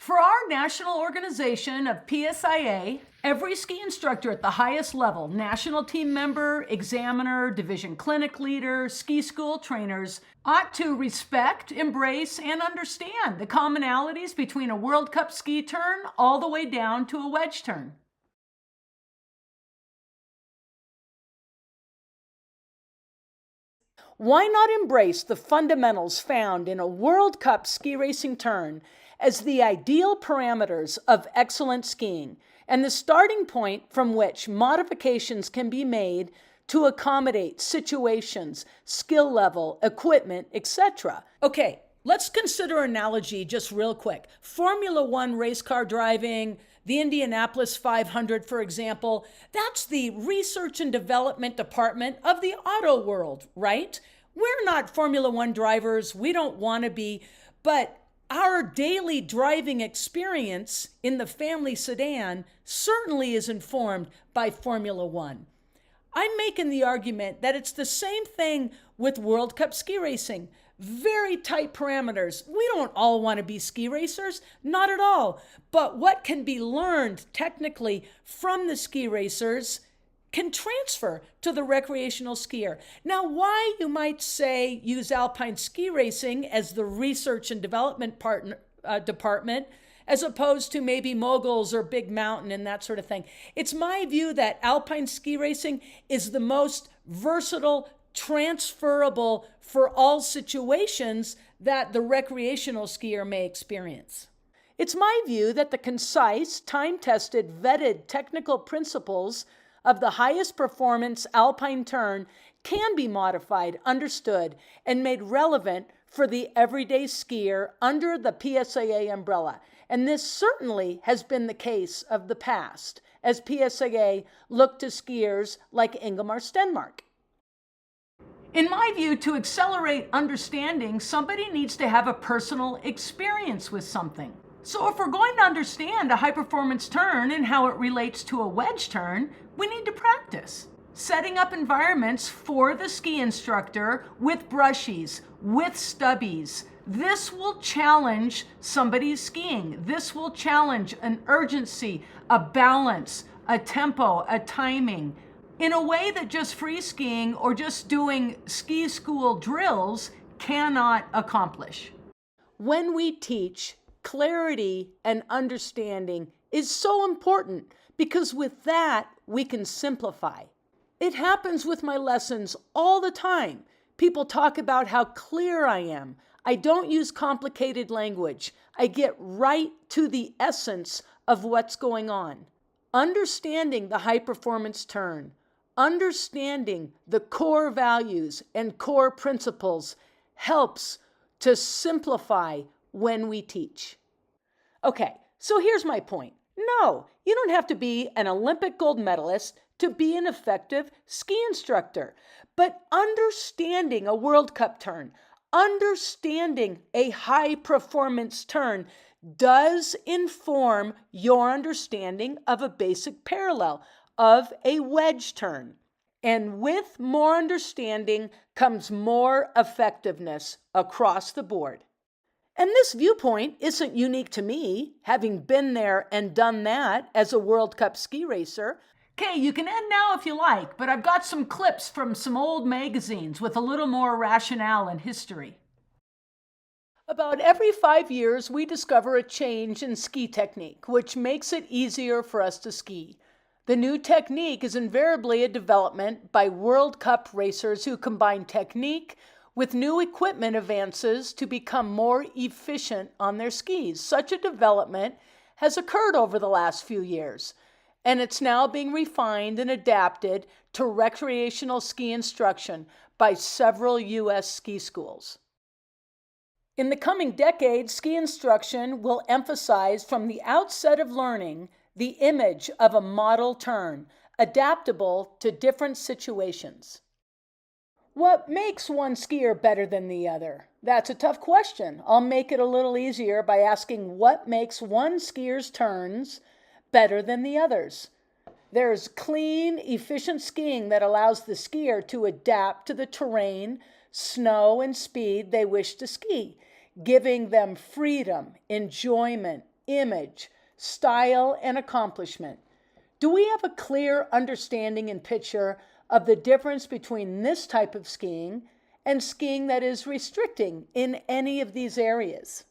For our national organization of PSIA, every ski instructor at the highest level, national team member, examiner, division clinic leader, ski school trainers, ought to respect, embrace, and understand the commonalities between a World Cup ski turn all the way down to a wedge turn. Why not embrace the fundamentals found in a World Cup ski racing turn as the ideal parameters of excellent skiing and the starting point from which modifications can be made to accommodate situations, skill level, equipment, etc. Okay, let's consider an analogy just real quick. Formula One race car driving, the Indianapolis 500, for example, that's the research and development department of the auto world, right? We're not Formula One drivers. We don't want to be, but our daily driving experience in the family sedan certainly is informed by Formula One. I'm making the argument that it's the same thing with World Cup ski racing. Very tight parameters. We don't all want to be ski racers, not at all. But what can be learned technically from the ski racers can transfer to the recreational skier. Now, why, you might say, use alpine ski racing as the research and development department as opposed to maybe moguls or big mountain and that sort of thing? It's my view that alpine ski racing is the most versatile, transferable for all situations that the recreational skier may experience. It's my view that the concise, time-tested, vetted technical principles of the highest performance alpine turn can be modified, understood, and made relevant for the everyday skier under the PSIA umbrella. And this certainly has been the case of the past, as PSIA looked to skiers like Ingemar Stenmark. In my view, to accelerate understanding, somebody needs to have a personal experience with something. So if we're going to understand a high-performance turn and how it relates to a wedge turn, we need to practice. Setting up environments for the ski instructor with brushies, with stubbies. This will challenge somebody's skiing. This will challenge an urgency, a balance, a tempo, a timing, in a way that just free skiing or just doing ski school drills cannot accomplish. When we teach, clarity and understanding is so important because with that, we can simplify. It happens with my lessons all the time. People talk about how clear I am. I don't use complicated language. I get right to the essence of what's going on. Understanding the high-performance turn, understanding the core values and core principles helps to simplify when we teach. Okay, so here's my point. No, you don't have to be an Olympic gold medalist to be an effective ski instructor. But understanding a World Cup turn, understanding a high-performance turn does inform your understanding of a basic parallel, of a wedge turn. And with more understanding comes more effectiveness across the board. And this viewpoint isn't unique to me, having been there and done that as a World Cup ski racer. Okay, you can end now if you like, but I've got some clips from some old magazines with a little more rationale and history. About every 5 years, we discover a change in ski technique, which makes it easier for us to ski. The new technique is invariably a development by World Cup racers who combine technique with new equipment advances to become more efficient on their skis. Such a development has occurred over the last few years, and it's now being refined and adapted to recreational ski instruction by several U.S. ski schools. In the coming decades, ski instruction will emphasize from the outset of learning the image of a model turn, adaptable to different situations. What makes one skier better than the other? That's a tough question. I'll make it a little easier by asking what makes one skier's turns better than the others. There's clean, efficient skiing that allows the skier to adapt to the terrain, snow, and speed they wish to ski, giving them freedom, enjoyment, image, style, and accomplishment. Do we have a clear understanding and picture of the difference between this type of skiing and skiing that is restricting in any of these areas?